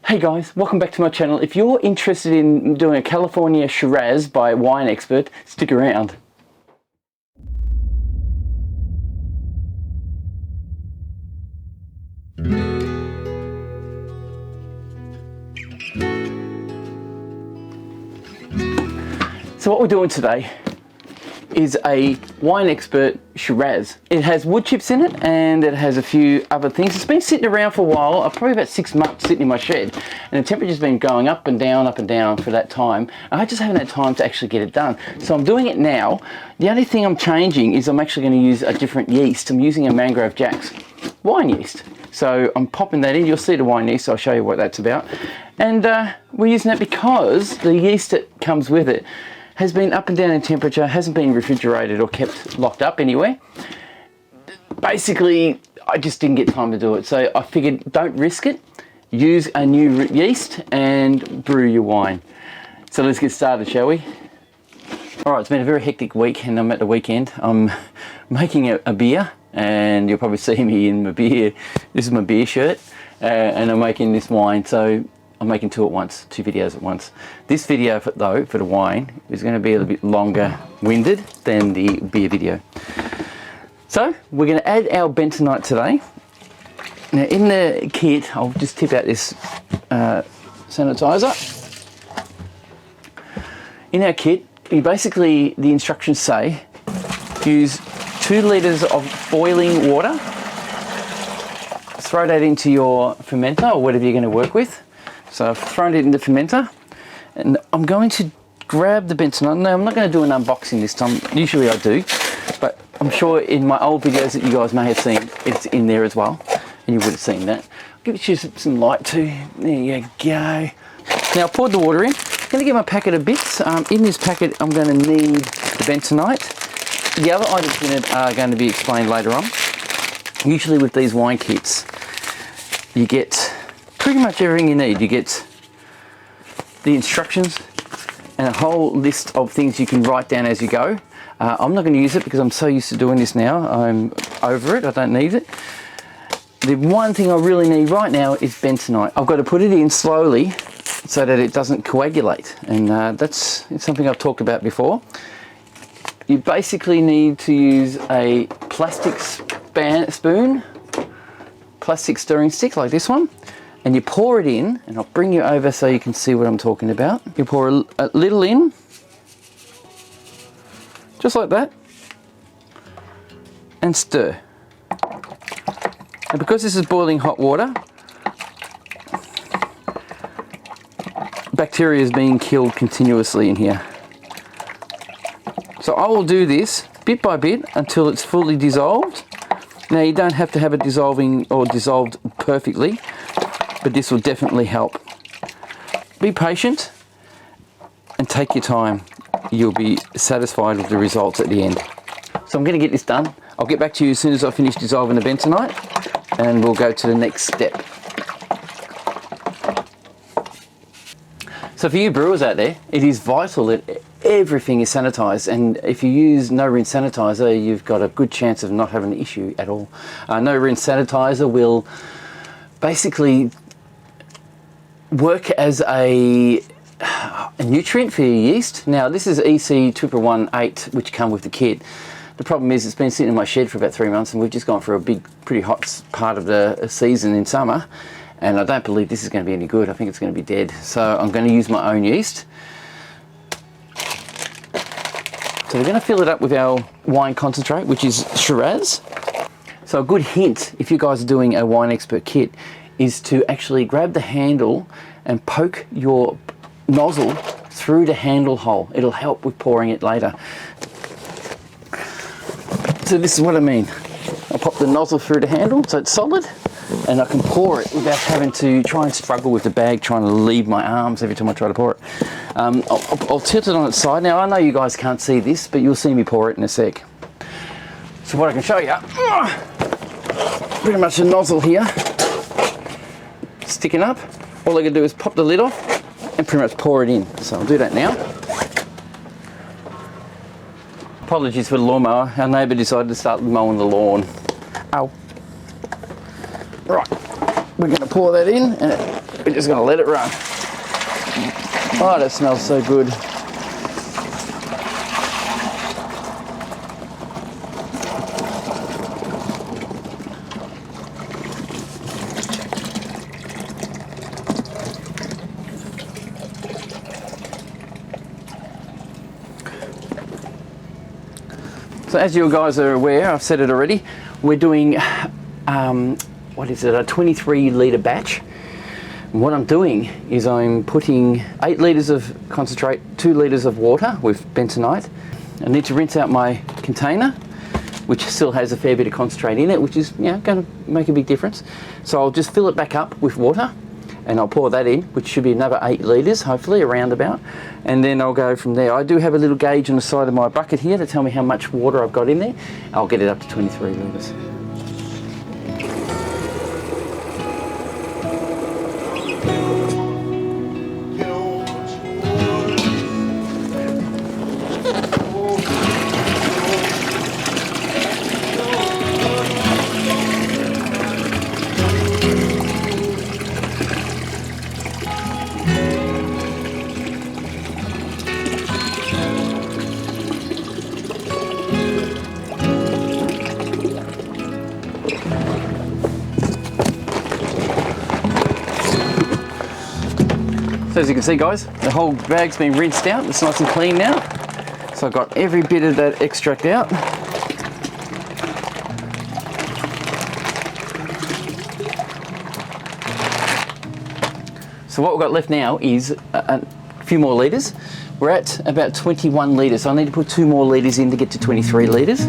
Hey guys, welcome back to my channel. If you're interested in doing a California Shiraz by Winexpert, stick around. So what we're doing today is a Winexpert Shiraz. It has wood chips in it and it has a few other things. It's been sitting around for a while, probably about 6 months sitting in my shed, and the temperature's been going up and down for that time. I just haven't had time to actually get it done. So I'm doing it now. The only thing I'm changing is I'm actually going to use a different yeast. I'm using a Mangrove Jack's wine yeast. So I'm popping that in. You'll see the wine yeast, so I'll show you what that's about. And we're using that because the yeast that comes with it has been up and down in temperature, hasn't been refrigerated or kept locked up anywhere. Basically, I just didn't get time to do it. So I figured, don't risk it. Use a new yeast and brew your wine. So let's get started, shall we? All right, it's been a very hectic week and I'm at the weekend. I'm making a beer, and you'll probably see me in my beer. This is my beer shirt, and I'm making this wine. So I'm making two videos at once. This video, for the wine, is going to be a little bit longer winded than the beer video. So we're going to add our bentonite today. Now in the kit, I'll just tip out this sanitizer. In our kit, the instructions say, use 2 litres of boiling water, throw that into your fermenter or whatever you're going to work with. So I've thrown it in the fermenter, and I'm going to grab the bentonite. Now I'm not going to do an unboxing this time, usually I do, but I'm sure in my old videos that you guys may have seen, it's in there as well, and you would have seen that. I'll give you some light too, there you go. Now I poured the water in. I'm going to get my packet of bits. In this packet I'm going to need the bentonite. The other items in it are going to be explained later on. Usually with these wine kits, you get pretty much everything you need. You get the instructions and a whole list of things you can write down as you go. I'm not going to use it because I'm so used to doing this now. I'm over it, I don't need it. The one thing I really need right now is bentonite. I've got to put it in slowly so that it doesn't coagulate, and it's something I've talked about before. You basically need to use a plastic spoon, plastic stirring stick like this one, and you pour it in, and I'll bring you over so you can see what I'm talking about. You pour a little in, just like that, and stir. And because this is boiling hot water, bacteria is being killed continuously in here. So I will do this bit by bit until it's fully dissolved. Now you don't have to have it dissolving or dissolved perfectly, but this will definitely help. Be patient and take your time. You'll be satisfied with the results at the end. So I'm going to get this done. I'll get back to you as soon as I finish dissolving the bentonite, and we'll go to the next step. So for you brewers out there, it is vital that everything is sanitized, and if you use no rinse sanitizer, you've got a good chance of not having an issue at all. No rinse sanitizer will basically work as a nutrient for your yeast. Now this is EC118, which come with the kit. The problem is it's been sitting in my shed for about 3 months, and we've just gone for a pretty hot part of the season in summer, and I don't believe this is going to be any good. I think it's going to be dead. So I'm going to use my own yeast. So we're going to fill it up with our wine concentrate, which is Shiraz. So a good hint, if you guys are doing a Winexpert kit, is to actually grab the handle and poke your nozzle through the handle hole. It'll help with pouring it later. So this is what I mean. I'll pop the nozzle through the handle so it's solid, and I can pour it without having to try and struggle with the bag, trying to leave my arms every time I try to pour it. I'll tilt it on its side. Now I know you guys can't see this, but you'll see me pour it in a sec. So what I can show you, pretty much the nozzle here, sticking up. All I can do is pop the lid off and pretty much pour it in. So I'll do that now. Apologies for the lawnmower. Our neighbour decided to start mowing the lawn. Ow. Right, we're going to pour that in, and we're just going to let it run. Oh, that smells so good. So as you guys are aware, I've said it already, we're doing, what is it, a 23 litre batch. And what I'm doing is I'm putting 8 litres of concentrate, 2 litres of water with bentonite. I need to rinse out my container, which still has a fair bit of concentrate in it, which is, you know, going to make a big difference. So I'll just fill it back up with water, and I'll pour that in, which should be another 8 litres, hopefully, around about. And then I'll go from there. I do have a little gauge on the side of my bucket here to tell me how much water I've got in there. I'll get it up to 23 litres. So as you can see, guys, the whole bag's been rinsed out. It's nice and clean now. So I've got every bit of that extract out. So what we've got left now is a few more litres. We're at about 21 litres, so I need to put 2 more litres in to get to 23 litres.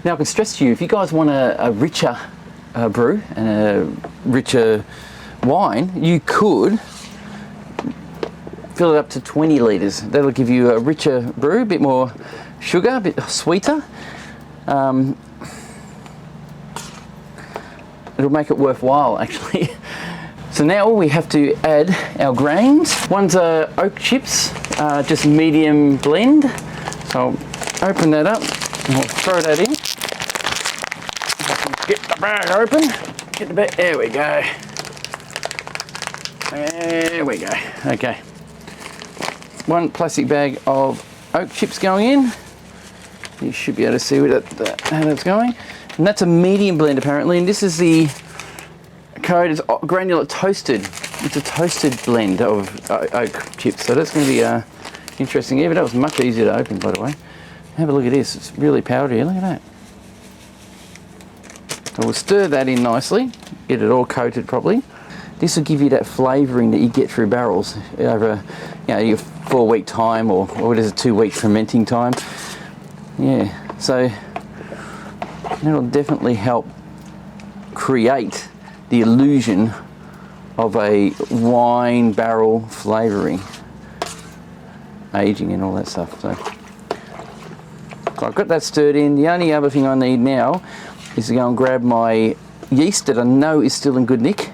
Now I can stress to you, if you guys want a richer brew and a richer wine, you could fill it up to 20 litres. That'll give you a richer brew, a bit more sugar, a bit sweeter. It'll make it worthwhile, actually. So now we have to add our grains. One's oak chips, just medium blend. So I'll open that up and we'll throw that in. Get the bag open. Get the bag. There we go. There we go. Okay. 1 plastic bag of oak chips going in. You should be able to see how that's going. And that's a medium blend apparently. And this is the code is granular toasted. It's a toasted blend of oak chips. So that's going to be interesting. Yeah, but that was much easier to open, by the way. Have a look at this. It's really powdery. Look at that. So we'll stir that in nicely, get it all coated properly. This will give you that flavouring that you get through barrels over, you know, your 4-week time or what is it, 2-week fermenting time. Yeah, so that'll definitely help create the illusion of a wine barrel flavouring, aging and all that stuff. So I've got that stirred in. The only other thing I need now is to go and grab my yeast that I know is still in good nick.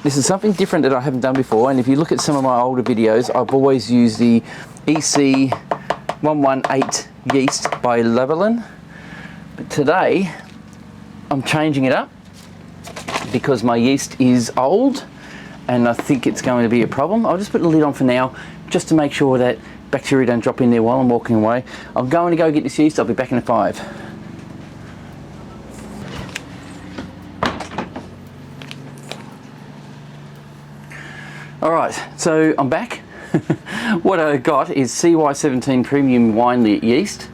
This is something different that I haven't done before, and if you look at some of my older videos, I've always used the EC 118 yeast by Levelin. But today I'm changing it up because my yeast is old and I think it's going to be a problem. I'll just put the lid on for now just to make sure that bacteria don't drop in there while I'm walking away. I'm going to go get this yeast. I'll be back in 5. Alright, so I'm back. What I got is CY17 Premium Wine Yeast.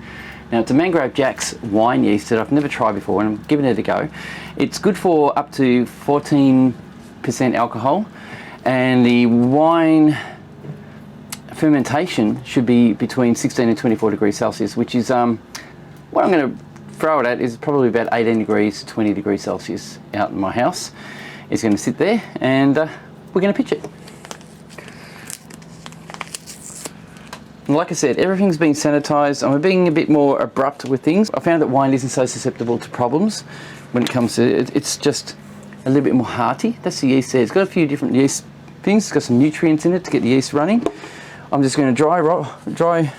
Now it's a Mangrove Jack's wine yeast that I've never tried before and I'm giving it a go. It's good for up to 14% alcohol, and the wine fermentation should be between 16 and 24 degrees Celsius, which is what I'm going to throw it at is probably about 18 degrees to 20 degrees Celsius out in my house. It's going to sit there and we're going to pitch it. And like I said, everything's been sanitized. I'm being a bit more abrupt with things. I found that wine isn't so susceptible to problems when it comes to it. It's just a little bit more hearty. That's the yeast there. It's got a few different yeast things. It's got some nutrients in it to get the yeast running. I'm just going to dry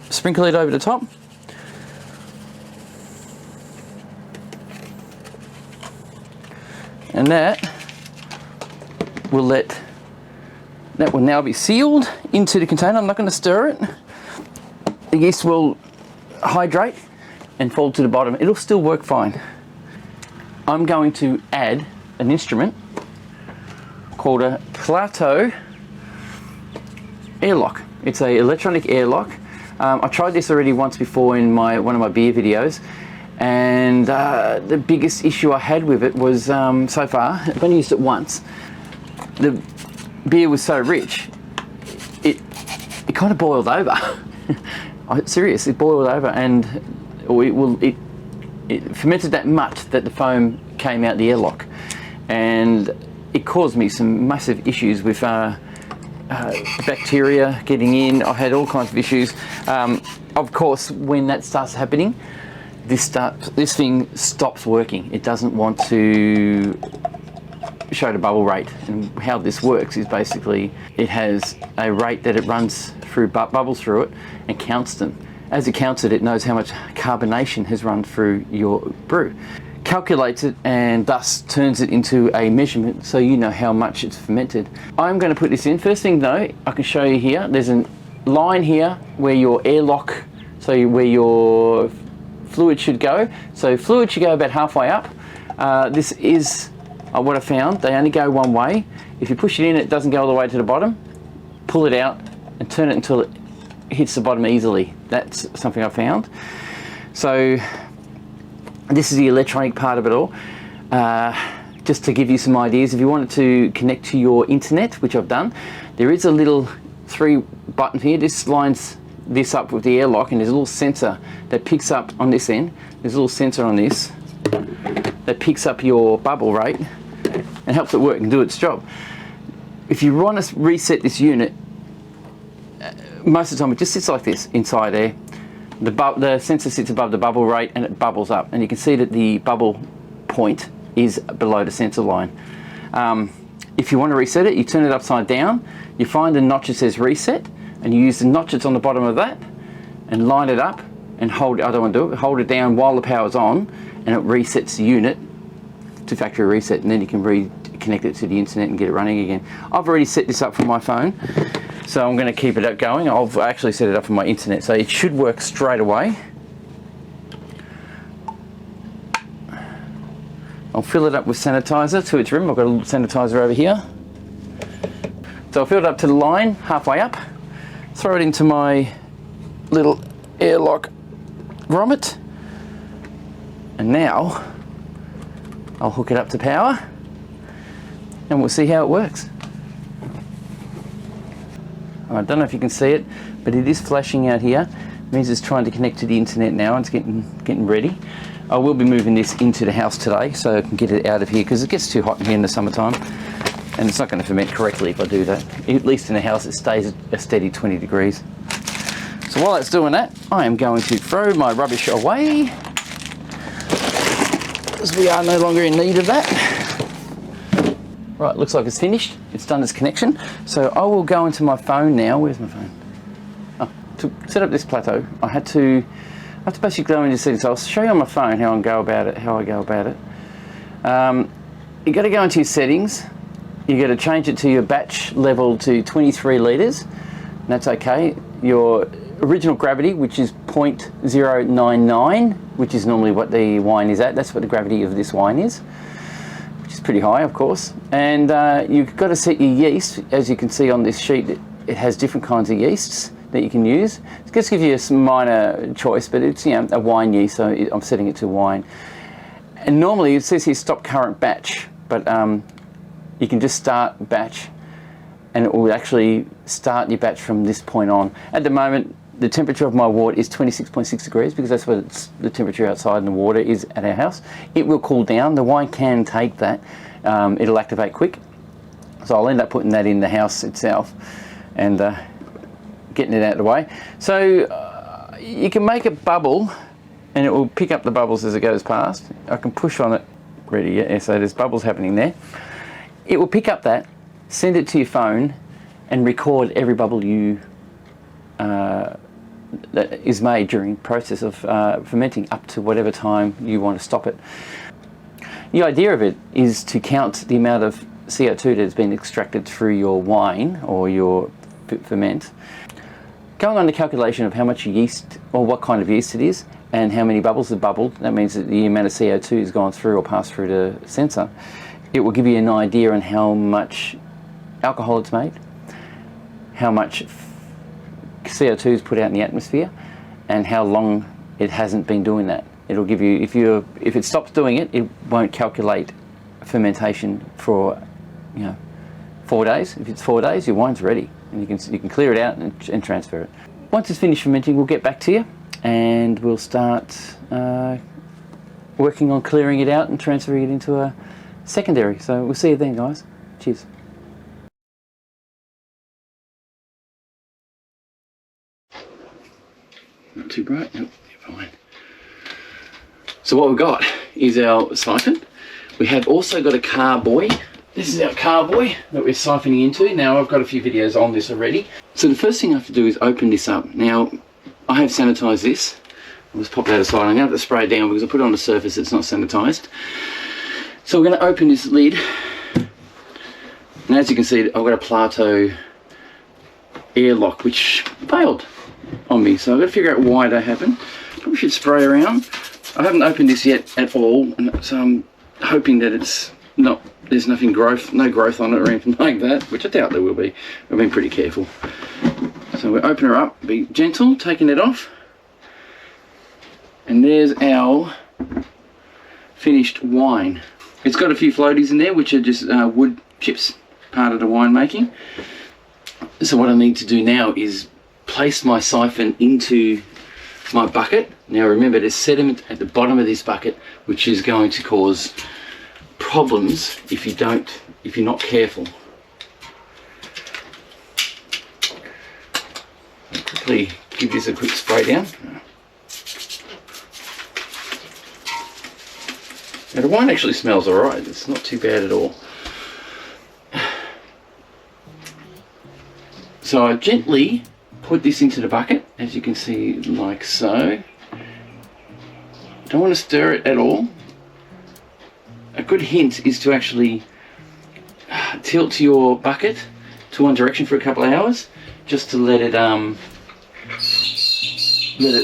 sprinkle it over the top. And that will now be sealed into the container. I'm not going to stir it. The yeast will hydrate and fall to the bottom. It'll still work fine. I'm going to add an instrument called a Plaato Airlock. It's an electronic airlock. I tried this already once before in one of my beer videos, and the biggest issue I had with it was so far, I've only used it once. The beer was so rich, it kind of boiled over. Serious, it boiled over, and it fermented that much that the foam came out the airlock, and it caused me some massive issues with bacteria getting in. I had all kinds of issues. Of course, when that starts happening, this thing stops working. It doesn't want to show the bubble rate. And how this works is basically it has a rate that it runs through, bubbles through it, and counts them. As it counts it, it knows how much carbonation has run through your brew, calculates it, and thus turns it into a measurement so you know how much it's fermented. I'm going to put this in. First thing though, I can show you here, there's a line here where your airlock, so where your fluid should go. So fluid should go about halfway up. This is what I found. They only go one way. If you push it in, it doesn't go all the way to the bottom. Pull it out and turn it until it hits the bottom easily. That's something I found. So this is the electronic part of it all. Just to give you some ideas, if you wanted to connect to your internet, which I've done, there is a little 3 button here. This lines this up with the airlock, and there's a little sensor that picks up on this end. There's a little sensor on this that picks up your bubble rate and helps it work and do its job. If you want to reset this unit, most of the time it just sits like this inside there. The sensor sits above the bubble rate and it bubbles up, and you can see that the bubble point is below the sensor line. If you want to reset it, you turn it upside down, you find the notch that says reset, and you use the notch that's on the bottom of that and line it up and hold it. I don't want to do it. Hold it down while the power's on, and it resets the unit to factory reset, and then you can reconnect it to the internet and get it running again. I've already set this up for my phone, so I'm going to keep it going. I've actually set it up for my internet, so it should work straight away. I'll fill it up with sanitizer to its rim. I've got a little sanitizer over here. So I'll fill it up to the line, halfway up, throw it into my little airlock grommet, and now I'll hook it up to power and we'll see how it works. I don't know if you can see it, but it is flashing out here. It means it's trying to connect to the internet now, and it's getting ready. I will be moving this into the house today so I can get it out of here, because it gets too hot in here in the summertime and it's not going to ferment correctly if I do that. At least in the house it stays at a steady 20 degrees. So while it's doing that, I am going to throw my rubbish away, because we are no longer in need of that. Right, looks like it's finished. It's done its connection. So I will go into my phone now. Where's my phone? Oh, to set up this Plaato, I have to basically go into settings. So I'll show you on my phone how I go about it. You got to go into your settings. You got to change it to your batch level to 23 litres. And that's okay. Your original gravity, which is 0.099, which is normally what the wine is at. That's what the gravity of this wine is, which is pretty high, of course. And you've got to set your yeast. As you can see on this sheet, it has different kinds of yeasts that you can use. It just gives you a minor choice, but it's, you know, a wine yeast, so I'm setting it to wine. And normally it says here stop current batch, but you can just start batch, and it will actually start your batch from this point on. At the moment, the temperature of my wort is 26.6 degrees, because that's what the temperature outside in the water is at our house. It will cool down. The wine can take that. It'll activate quick. So I'll end up putting that in the house itself and getting it out of the way. So you can make a bubble and it will pick up the bubbles as it goes past. I can push on it. Ready, yeah, so there's bubbles happening there. It will pick up that, send it to your phone, and record every bubble you that is made during the process of fermenting up to whatever time you want to stop it. The idea of it is to count the amount of CO2 that has been extracted through your wine or your ferment, going on the calculation of how much yeast or what kind of yeast it is and how many bubbles have bubbled. That means that the amount of CO2 has gone through or passed through the sensor. It will give you an idea on how much alcohol it's made, how much CO2 is put out in the atmosphere, and how long it hasn't been doing that. It'll give you, if it stops doing it, it won't calculate fermentation for 4 days. If it's 4 days, your wine's ready, and you can clear it out and transfer it. Once it's finished fermenting, we'll get back to you, and we'll start working on clearing it out and transferring it into a secondary. So we'll see you then, guys. Cheers. Not too bright. Nope, you're fine. So what we've got is our siphon. We have also got a carboy. This is our carboy that we're siphoning into. Now I've got a few videos on this already. So the first thing I have to do is open this up. Now I have sanitized this. I'll just pop that aside. I'm going to have to spray it down because I put it on a surface that's not sanitized. So we're going to open this lid. And as you can see, I've got a Plaato Airlock which failed on me. So I've got to figure out why that happened. Probably should spray around. I haven't opened this yet at all, and so I'm hoping that it's not, there's no growth on it or anything like that, which I doubt there will be. I've been pretty careful. So we open her up, be gentle, taking it off. And there's our finished wine. It's got a few floaties in there, which are just wood chips, part of the wine making. So what I need to do now is place my siphon into my bucket. Now remember, there's sediment at the bottom of this bucket which is going to cause problems if you're not careful. I'll quickly give this a quick spray down. Now the wine actually smells alright, it's not too bad at all. So I gently put this into the bucket, as you can see, like so. Don't want to stir it at all. A good hint is to actually tilt your bucket to one direction for a couple of hours, just to let it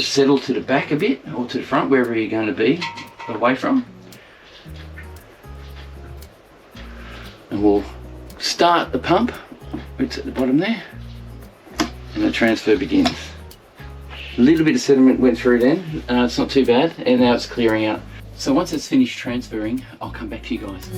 settle to the back a bit, or to the front, wherever you're going to be away from. And we'll start the pump. It's at the bottom there. And the transfer begins. A little bit of sediment went through then, it's not too bad, and now it's clearing out. So once it's finished transferring, I'll come back to you guys.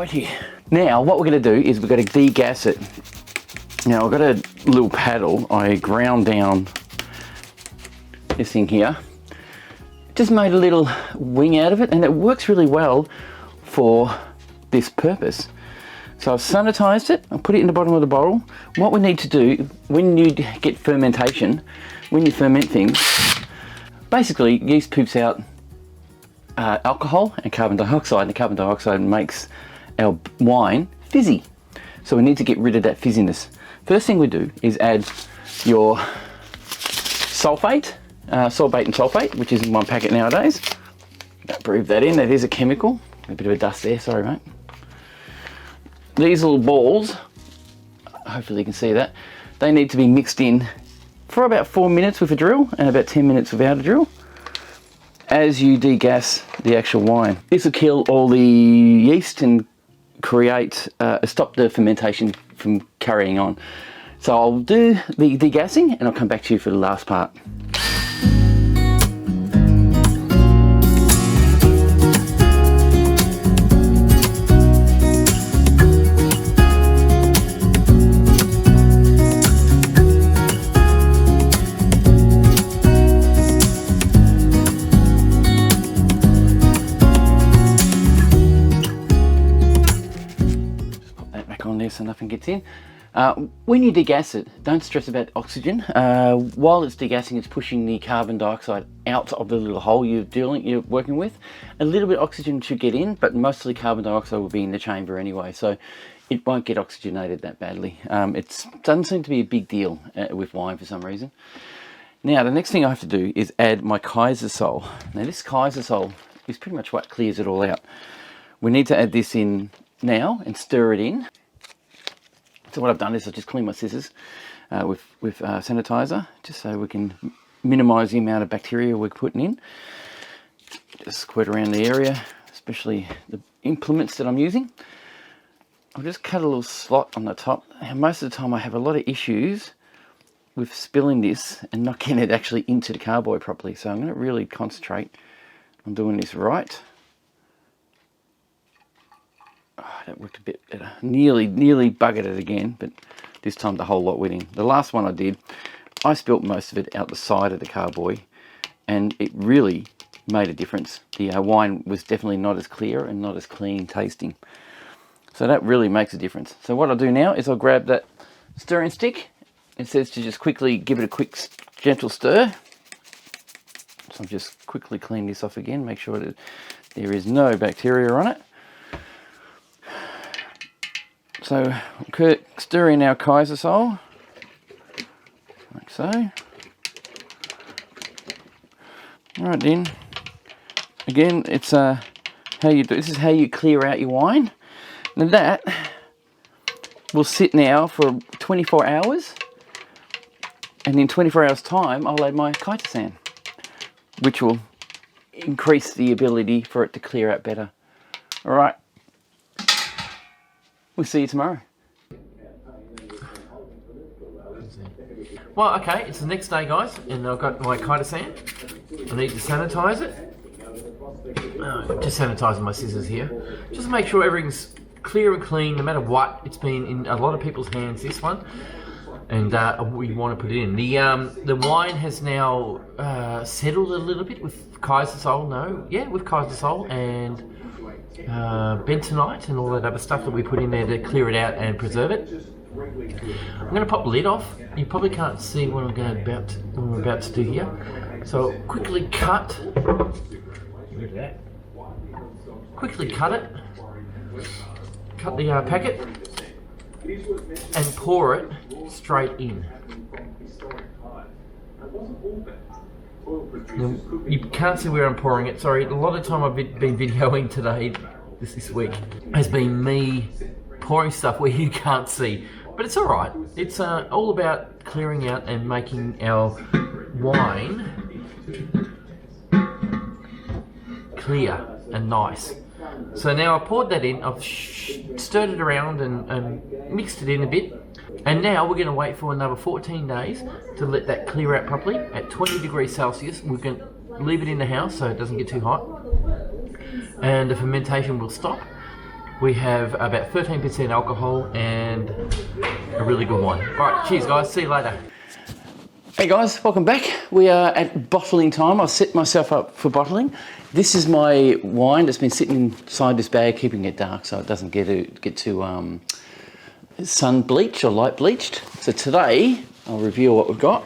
Here. Now what we're going to do is we've got to degas it. Now I've got a little paddle. I ground down this thing here. Just made a little wing out of it, and it works really well for this purpose. So I've sanitized it. I'll put it in the bottom of the bottle. What we need to do when you get fermentation, when you ferment things, basically yeast poops out alcohol and carbon dioxide, and the carbon dioxide makes our wine fizzy. So we need to get rid of that fizziness. First thing we do is add your sulphate, sorbate and sulphate, which is in one packet nowadays. Breathe that in, that is a chemical. A bit of a dust there, sorry mate. These little balls, hopefully you can see that, they need to be mixed in for about 4 minutes with a drill and about 10 minutes without a drill as you degas the actual wine. This will kill all the yeast and create, stop the fermentation from carrying on. So I'll do the degassing and I'll come back to you for the last part. On there so nothing gets in. When you degas it, don't stress about oxygen. While it's degassing, it's pushing the carbon dioxide out of the little hole you're working with. A little bit of oxygen should get in, but mostly carbon dioxide will be in the chamber anyway, so it won't get oxygenated that badly. It doesn't seem to be a big deal with wine for some reason. Now the next thing I have to do is add my Kieselsol. Now this Kieselsol is pretty much what clears it all out. We need to add this in now and stir it in. So what I've done is I've just cleaned my scissors with sanitizer, just so we can minimise the amount of bacteria we're putting in. Just squirt around the area, especially the implements that I'm using. I'll just cut a little slot on the top. And most of the time I have a lot of issues with spilling this and not getting it actually into the carboy properly. So I'm going to really concentrate on doing this right. Oh, that worked a bit better. Nearly buggered it again, but this time the whole lot went in. The last one I did, I spilt most of it out the side of the carboy, and it really made a difference. The wine was definitely not as clear and not as clean tasting. So that really makes a difference. So what I'll do now is I'll grab that stirring stick. It says to just quickly give it a quick gentle stir. So I'll just quickly clean this off again, make sure that there is no bacteria on it. So stir in our Kieselsol, like so. Right then, again, it's how you do. This is how you clear out your wine. Now that will sit now for 24 hours, and in 24 hours' time, I'll add my Chitosan, which will increase the ability for it to clear out better. All right. We'll see you tomorrow. Well, okay, it's the next day, guys, and I've got my Chitosan. I need to sanitize it. Just sanitizing my scissors here. Just make sure everything's clear and clean, no matter what. It's been in a lot of people's hands, this one, and we want to put it in. The wine has now settled a little bit with Kieselsol. With Kieselsol and Bentonite and all that other stuff that we put in there to clear it out and preserve it. I'm going to pop the lid off. You probably can't see what I'm about to do here. So quickly cut. Look at that. Quickly cut it. Cut the packet and pour it straight in. Now, you can't see where I'm pouring it, sorry. A lot of time I've been videoing today, this week, has been me pouring stuff where you can't see. But it's alright. It's all about clearing out and making our wine clear and nice. So now I've poured that in, I've stirred it around and mixed it in a bit. And now we're going to wait for another 14 days to let that clear out properly at 20 degrees Celsius. We're going to leave it in the house so it doesn't get too hot. And the fermentation will stop. We have about 13% alcohol and a really good wine. Alright, cheers guys, see you later. Hey guys, welcome back. We are at bottling time. I've set myself up for bottling. This is my wine that's been sitting inside this bag, keeping it dark so it doesn't get too sun bleached or light bleached. So today I'll reveal what we've got.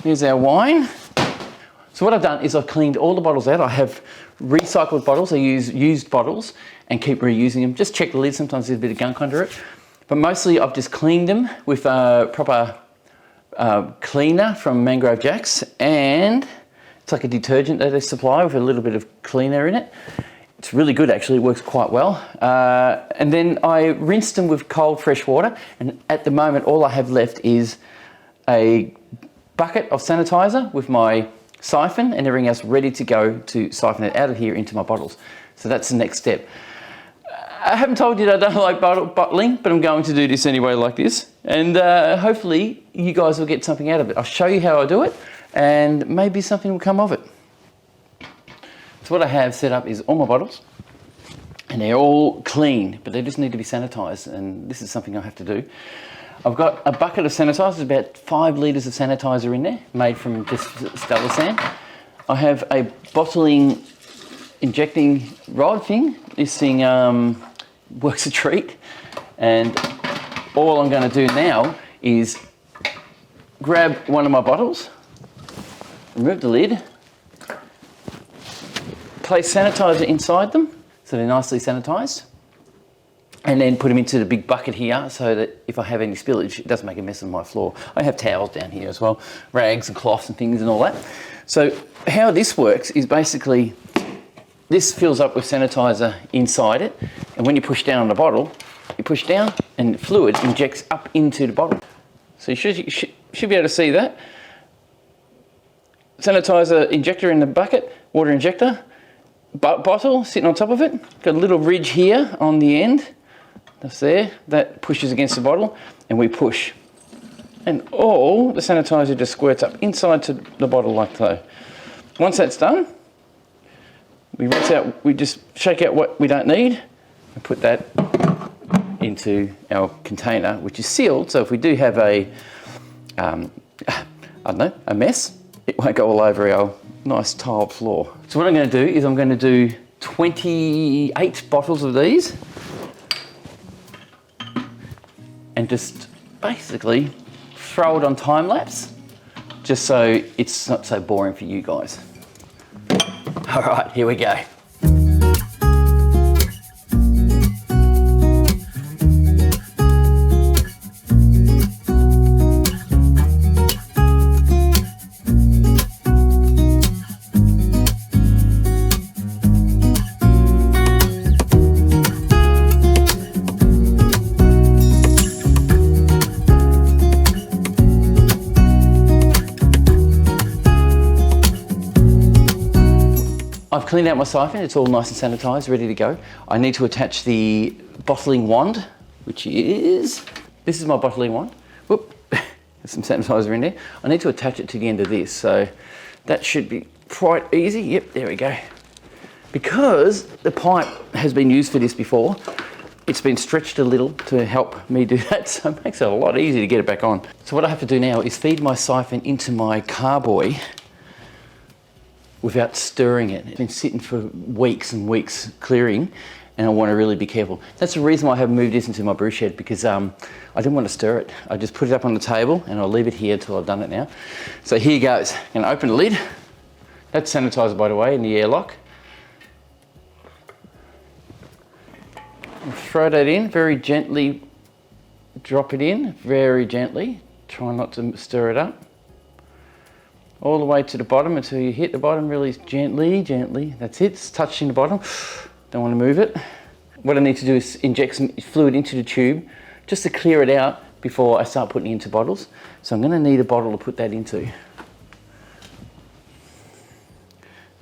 Here's our wine. So what I've done is I've cleaned all the bottles out. I have recycled bottles. I use used bottles and keep reusing them. Just check the lid, sometimes there's a bit of gunk under it. But mostly I've just cleaned them with a proper cleaner from Mangrove Jacks, and it's like a detergent that they supply with a little bit of cleaner in it. It's really good actually, it works quite well. And then I rinsed them with cold fresh water, and at the moment all I have left is a bucket of sanitizer with my siphon and everything else ready to go to siphon it out of here into my bottles. So that's the next step. I haven't told you that I don't like bottling, but I'm going to do this anyway like this. And hopefully you guys will get something out of it. I'll show you how I do it and maybe something will come of it. So what I have set up is all my bottles and they're all clean, but they just need to be sanitized, and this is something I have to do. I've got a bucket of sanitizer, about 5 litres of sanitizer in there, made from just stellar sand. I have a bottling injecting rod thing. This thing works a treat, and all I'm going to do now is grab one of my bottles, remove the lid, place sanitizer inside them so they're nicely sanitized, and then put them into the big bucket here so that if I have any spillage, it doesn't make a mess on my floor. I have towels down here as well, rags and cloths and things and all that. So how this works is basically this fills up with sanitizer inside it, and when you push down on the bottle, you push down and fluid injects up into the bottle. So you should be able to see that. Sanitizer injector in the bucket, water injector, bottle sitting on top of it. Got a little ridge here on the end. That's there. That pushes against the bottle, and we push. And all the sanitizer just squirts up inside to the bottle like so. Once that's done, we rinse out, we just shake out what we don't need and put that into our container, which is sealed. So if we do have a, I don't know, a mess, it won't go all over our nice tiled floor. So what I'm going to do is I'm going to do 28 bottles of these and just basically throw it on time lapse, just so it's not so boring for you guys. All right, here we go. I've cleaned out my siphon, it's all nice and sanitized, ready to go. I need to attach the bottling wand, which is, this is my bottling wand. Whoop, there's some sanitizer in there. I need to attach it to the end of this, so that should be quite easy. Yep, there we go. Because the pipe has been used for this before, it's been stretched a little to help me do that, so it makes it a lot easier to get it back on. So what I have to do now is feed my siphon into my carboy without stirring it. It's been sitting for weeks and weeks clearing, and I want to really be careful. That's the reason why I have moved this into my brew shed, because I didn't want to stir it. I just put it up on the table and I'll leave it here until I've done it now. So here goes. I'm going to open the lid. That's sanitizer, by the way, in the airlock. Throw that in, very gently drop it in, very gently. Try not to stir it up. All the way to the bottom until you hit the bottom, really gently, gently. That's it, it's touching the bottom. Don't want to move it. What I need to do is inject some fluid into the tube just to clear it out before I start putting it into bottles. So I'm going to need a bottle to put that into.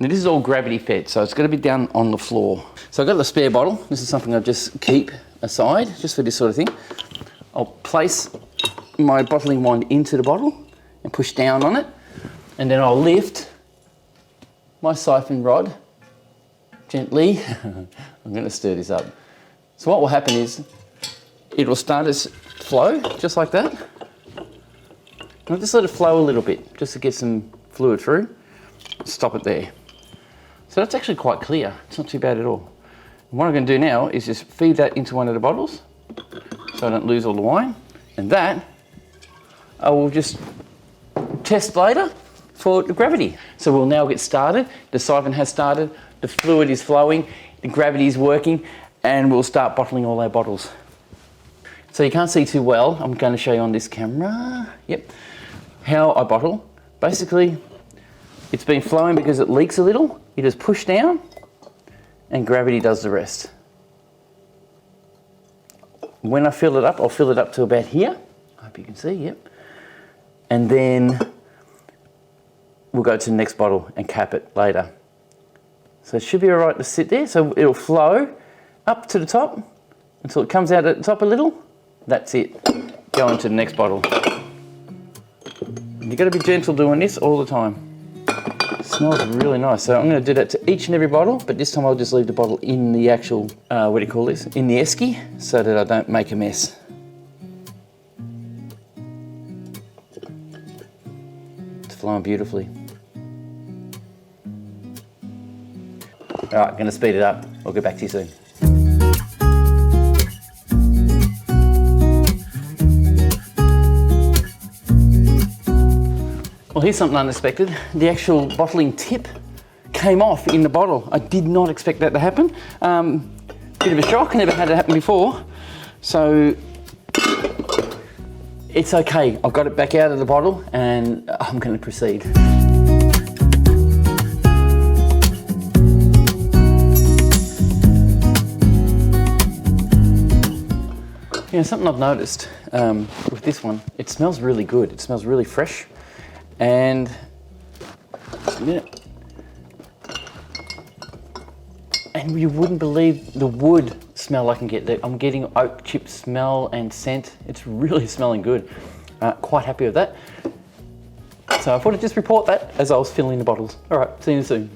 Now this is all gravity fed, so it's going to be down on the floor. So I've got the spare bottle. This is something I just keep aside, just for this sort of thing. I'll place my bottling wand into the bottle and push down on it. And then I'll lift my siphon rod gently. I'm going to stir this up. So what will happen is it will start to flow just like that. And I'll just let it flow a little bit just to get some fluid through. Stop it there. So that's actually quite clear. It's not too bad at all. And what I'm going to do now is just feed that into one of the bottles so I don't lose all the wine. And that I will just test later for the gravity. So we'll now get started. The siphon has started, the fluid is flowing, the gravity is working, and we'll start bottling all our bottles. So you can't see too well. I'm going to show you on this camera. Yep. How I bottle. Basically, it's been flowing because it leaks a little. You just push down and gravity does the rest. When I fill it up, I'll fill it up to about here. I hope you can see, yep. And then we'll go to the next bottle and cap it later. So it should be all right to sit there. So it'll flow up to the top until it comes out at the top a little. That's it. Go into the next bottle. You've got to be gentle doing this all the time. It smells really nice. So I'm going to do that to each and every bottle, but this time I'll just leave the bottle in the actual, what do you call this? In the esky, so that I don't make a mess. It's flowing beautifully. All right, going to speed it up. I'll get back to you soon. Well, here's something unexpected. The actual bottling tip came off in the bottle. I did not expect that to happen. Bit of a shock, never had it happen before. So it's okay. I've got it back out of the bottle and I'm going to proceed. You know, something I've noticed with this one, it smells really good. It smells really fresh. And just a minute. And you wouldn't believe the wood smell I can get. I'm getting oak chip smell and scent. It's really smelling good. Quite happy with that. So I thought I'd just report that as I was filling the bottles. All right, see you soon.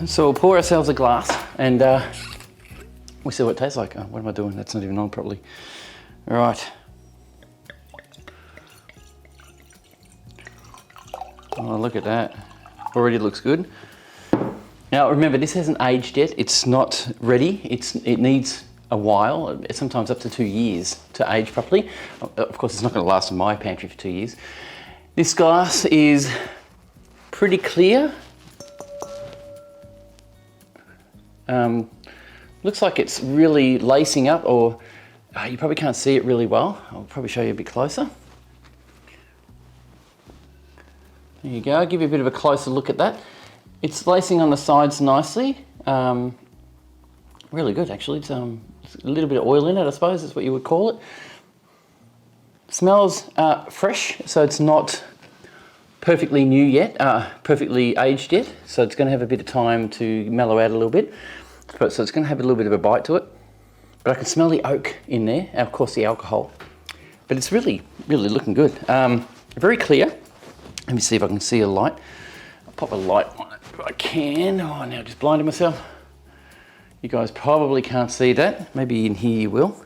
So we'll pour ourselves a glass and we'll see what it tastes like. Oh, what am I doing? That's not even on properly. All right. Oh, look at that. Already looks good. Now remember, this hasn't aged yet. It's not ready. It needs a while, sometimes up to 2 years to age properly. Of course, it's not going to last in my pantry for 2 years. This glass is pretty clear. Looks like it's really lacing up, or you probably can't see it really well. I'll probably show you a bit closer. There you go, I'll give you a bit of a closer look at that. It's lacing on the sides nicely. Really good actually. It's a little bit of oil in it, I suppose is what you would call it. Smells fresh, so it's not perfectly new yet, perfectly aged yet. So it's going to have a bit of time to mellow out a little bit. So it's going to have a little bit of a bite to it. But I can smell the oak in there, and of course the alcohol. But it's really, really looking good. Very clear. Let me see if I can see a light. I'll pop a light on it if I can. Oh, now I just blinded myself. You guys probably can't see that. Maybe in here you will.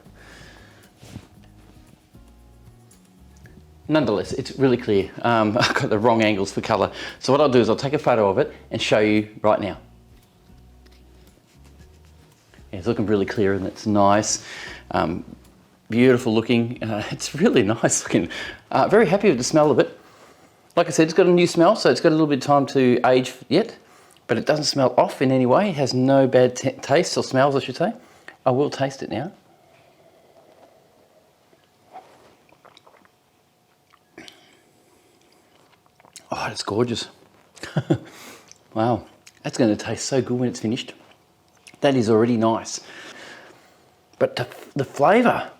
Nonetheless, it's really clear. I've got the wrong angles for colour. So what I'll do is I'll take a photo of it and show you right now. Yeah, it's looking really clear and it's nice. Beautiful looking. It's really nice looking. Very happy with the smell of it. Like I said, it's got a new smell, so it's got a little bit of time to age yet, but it doesn't smell off in any way. It has no bad taste or smells, I should say. I will taste it now. Oh, it's gorgeous. Wow, that's going to taste so good when it's finished. That is already nice. But the flavour,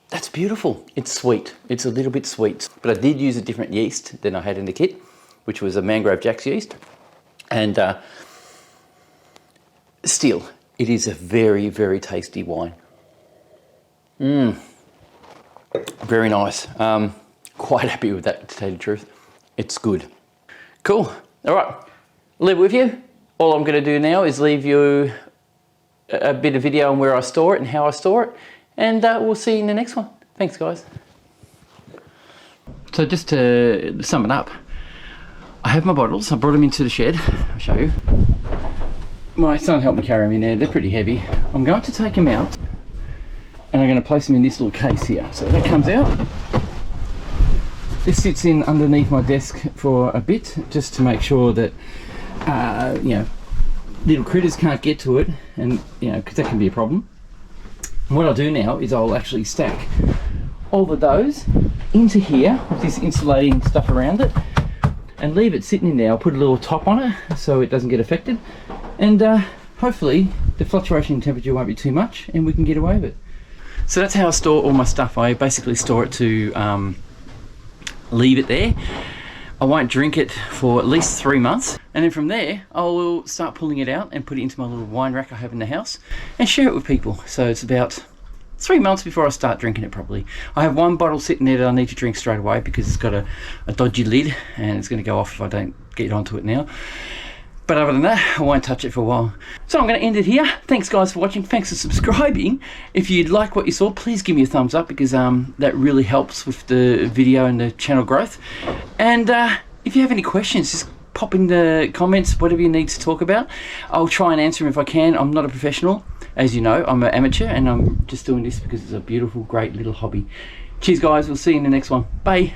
that's beautiful. It's sweet. It's a little bit sweet. But I did use a different yeast than I had in the kit, which was a Mangrove Jack's yeast. And still, it is a very, very tasty wine. Very nice. Quite happy with that, to tell you the truth. It's good. Cool. All right. I'll leave it with you. All I'm going to do now is leave you a bit of video on where I store it and how I store it. And we'll see you in the next one. Thanks, guys. So just to sum it up, I have my bottles. I brought them into the shed. I'll show you. My son helped me carry them in there. They're pretty heavy. I'm going to take them out and I'm going to place them in this little case here. So that comes out. This sits in underneath my desk for a bit, just to make sure that you know, little critters can't get to it, and you know, because that can be a problem. And what I'll do now is I'll actually stack all the doughs into here with this insulating stuff around it, and leave it sitting in there. I'll put a little top on it so it doesn't get affected, and hopefully the fluctuation in temperature won't be too much, and we can get away with it. So that's how I store all my stuff. I basically store it to leave it there. I won't drink it for at least 3 months, and then from there I will start pulling it out and put it into my little wine rack I have in the house and share it with people. So it's about 3 months before I start drinking it properly. I have one bottle sitting there that I need to drink straight away because it's got a dodgy lid and it's going to go off if I don't get onto it now. But other than that, I won't touch it for a while. So I'm going to end it here. Thanks guys for watching. Thanks for subscribing. If you like what you saw, please give me a thumbs up because that really helps with the video and the channel growth. And if you have any questions, just pop in the comments, whatever you need to talk about. I'll try and answer them if I can. I'm not a professional. As you know, I'm an amateur and I'm just doing this because it's a beautiful, great little hobby. Cheers guys, we'll see you in the next one. Bye.